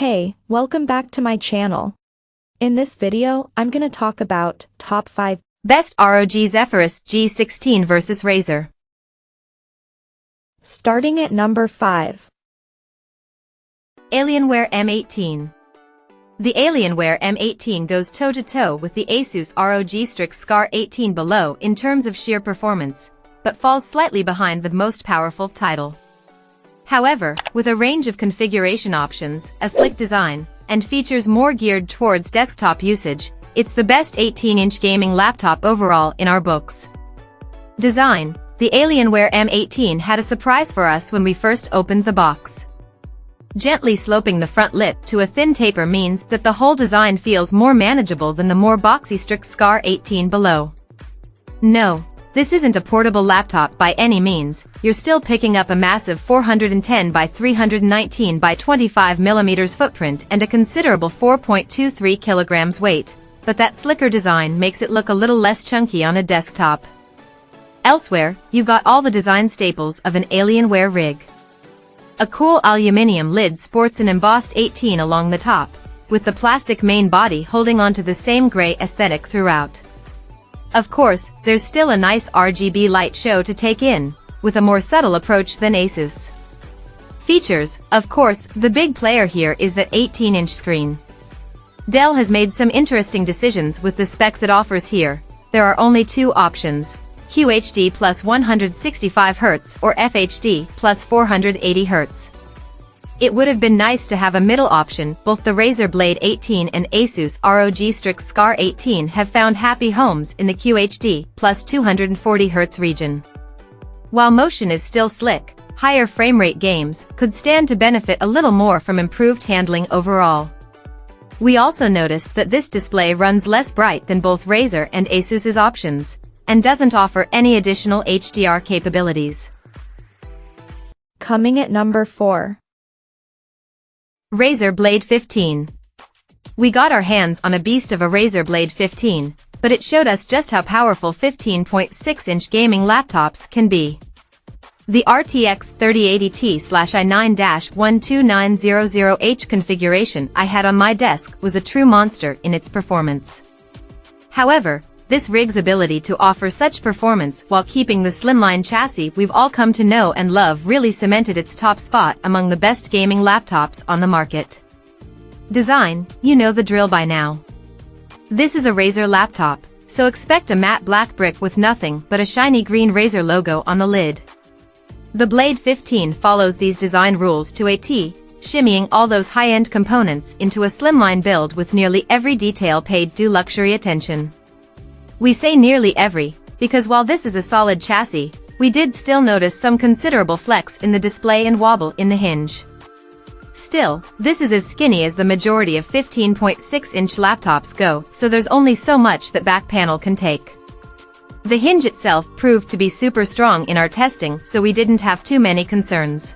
Hey, welcome back to my channel. In this video, I'm gonna talk about top 5 best ROG Zephyrus G16 versus Razer. Starting at number 5. Alienware M18. The Alienware M18 goes toe-to-toe with the Asus ROG Strix G16 below in terms of sheer performance, but falls slightly behind the most powerful title. However, with a range of configuration options, a sleek design, and features more geared towards desktop usage, it's the best 18-inch gaming laptop overall in our books. Design. The Alienware M18 had a surprise for us when we first opened the box. Gently sloping the front lip to a thin taper means that the whole design feels more manageable than the more boxy Strix G16 below. No, this isn't a portable laptop by any means. You're still picking up a massive 410 by 319 by 25 mm footprint and a considerable 4.23 kilograms weight, but that slicker design makes it look a little less chunky on a desktop. Elsewhere, you've got all the design staples of an Alienware rig. A cool aluminium lid sports an embossed 18 along the top, with the plastic main body holding onto the same gray aesthetic throughout. Of course, there's still a nice RGB light show to take in, with a more subtle approach than Asus. Features. Of course, the big player here is that 18-inch screen. Dell has made some interesting decisions with the specs it offers here. There are only two options: QHD plus 165 Hz or FHD plus 480 Hz. It would have been nice to have a middle option. Both the Razer Blade 18 and Asus ROG Strix G18 have found happy homes in the QHD plus 240 Hz region. While motion is still slick, higher frame rate games could stand to benefit a little more from improved handling overall. We also noticed that this display runs less bright than both Razer and Asus's options, and doesn't offer any additional HDR capabilities. Coming at number 4. Razer Blade 15. We got our hands on a beast of a Razer Blade 15, but it showed us just how powerful 15.6-inch gaming laptops can be. The RTX 3080Ti-i9-12900H configuration I had on my desk was a true monster in its performance. However, this rig's ability to offer such performance while keeping the slimline chassis we've all come to know and love really cemented its top spot among the best gaming laptops on the market. Design, you know the drill by now. This is a Razer laptop, so expect a matte black brick with nothing but a shiny green Razer logo on the lid. The Blade 15 follows these design rules to a T, shimmying all those high-end components into a slimline build with nearly every detail paid due luxury attention. We say nearly every, because while this is a solid chassis, we did still notice some considerable flex in the display and wobble in the hinge. Still, this is as skinny as the majority of 15.6-inch laptops go, so there's only so much that back panel can take. The hinge itself proved to be super strong in our testing, so we didn't have too many concerns.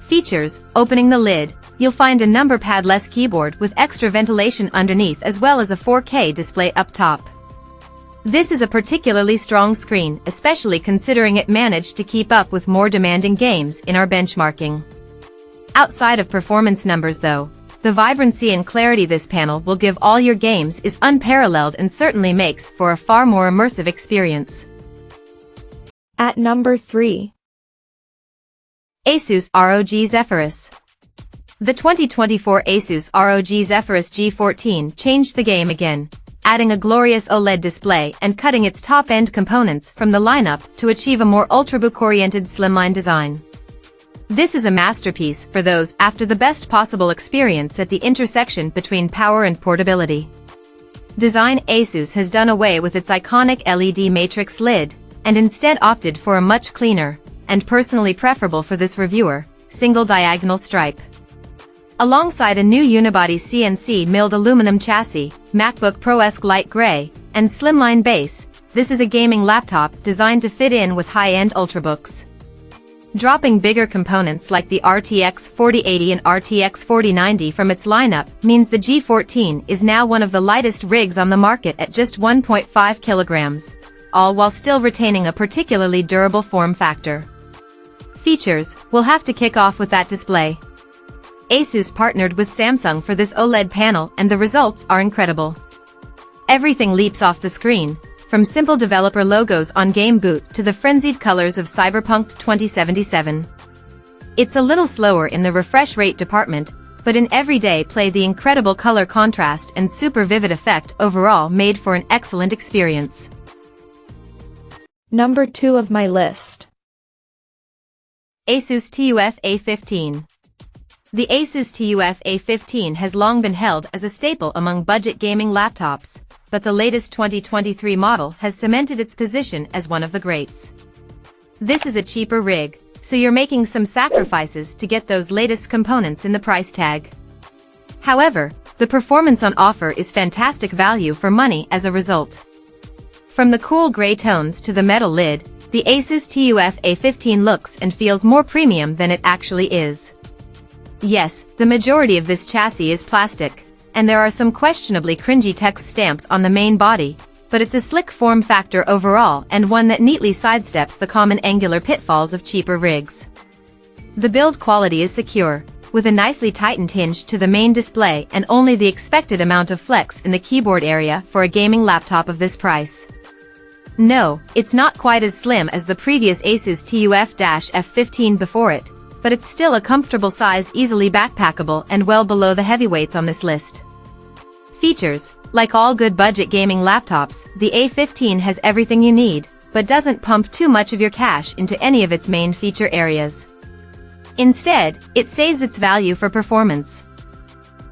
Features. Opening the lid, you'll find a number pad-less keyboard with extra ventilation underneath as well as a 4K display up top. This is a particularly strong screen, especially considering it managed to keep up with more demanding games in our benchmarking. Outside of performance numbers though, the vibrancy and clarity this panel will give all your games is unparalleled and certainly makes for a far more immersive experience. At number 3. Asus ROG Zephyrus. The 2024 Asus ROG Zephyrus G14 changed the game again, adding a glorious OLED display and cutting its top-end components from the lineup to achieve a more ultrabook-oriented slimline design. This is a masterpiece for those after the best possible experience at the intersection between power and portability. Design. Asus has done away with its iconic LED matrix lid, and instead opted for a much cleaner, and personally preferable for this reviewer, single diagonal stripe. Alongside a new unibody CNC milled aluminum chassis, MacBook Pro-esque light gray, and slimline base, this is a gaming laptop designed to fit in with high-end ultrabooks. Dropping bigger components like the RTX 4080 and RTX 4090 from its lineup means the G14 is now one of the lightest rigs on the market at just 1.5 kilograms, all while still retaining a particularly durable form factor. Features. We'll have to kick off with that display. Asus partnered with Samsung for this OLED panel and the results are incredible. Everything leaps off the screen, from simple developer logos on Game Boot to the frenzied colors of Cyberpunk 2077. It's a little slower in the refresh rate department, but in everyday play the incredible color contrast and super vivid effect overall made for an excellent experience. Number 2 of my list. Asus TUF A15. The Asus TUF A15 has long been held as a staple among budget gaming laptops, but the latest 2023 model has cemented its position as one of the greats. This is a cheaper rig, so you're making some sacrifices to get those latest components in the price tag. However, the performance on offer is fantastic value for money as a result. From the cool gray tones to the metal lid, the Asus TUF A15 looks and feels more premium than it actually is. Yes, the majority of this chassis is plastic, and there are some questionably cringy text stamps on the main body, but it's a slick form factor overall and one that neatly sidesteps the common angular pitfalls of cheaper rigs. The build quality is secure, with a nicely tightened hinge to the main display and only the expected amount of flex in the keyboard area for a gaming laptop of this price. No, it's not quite as slim as the previous Asus TUF-F15 before it, but it's still a comfortable size, easily backpackable and well below the heavyweights on this list. Features: like all good budget gaming laptops, the A15 has everything you need, but doesn't pump too much of your cash into any of its main feature areas. Instead, it saves its value for performance.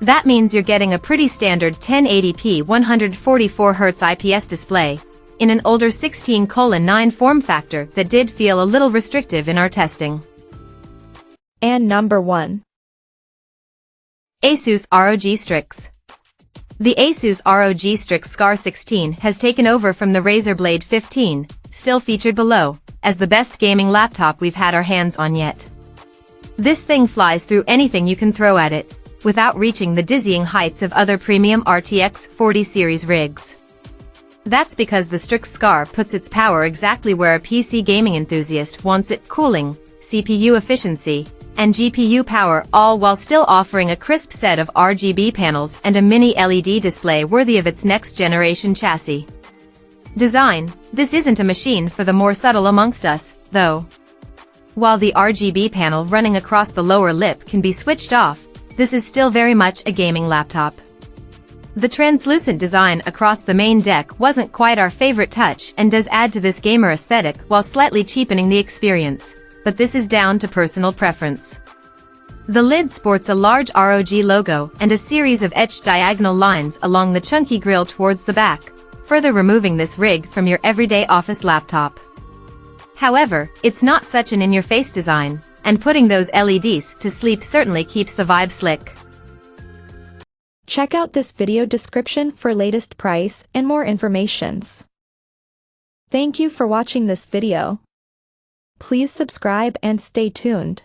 That means you're getting a pretty standard 1080p 144Hz IPS display, in an older 16:9 form factor that did feel a little restrictive in our testing. And number 1. Asus ROG Strix. The Asus ROG Strix G16 has taken over from the Razer Blade 15, still featured below, as the best gaming laptop we've had our hands on yet. This thing flies through anything you can throw at it, without reaching the dizzying heights of other premium RTX 40 series rigs. That's because the Strix Scar puts its power exactly where a PC gaming enthusiast wants it: cooling, CPU efficiency, and GPU power, all while still offering a crisp set of RGB panels and a mini LED display worthy of its next-generation chassis. Design: this isn't a machine for the more subtle amongst us, though. While the RGB panel running across the lower lip can be switched off, this is still very much a gaming laptop. The translucent design across the main deck wasn't quite our favorite touch and does add to this gamer aesthetic while slightly cheapening the experience, but this is down to personal preference. The lid sports a large ROG logo and a series of etched diagonal lines along the chunky grille towards the back, further removing this rig from your everyday office laptop. However, it's not such an in-your-face design, and putting those LEDs to sleep certainly keeps the vibe slick. Check out this video description for latest price and more informations. Thank you for watching this video. Please subscribe and stay tuned.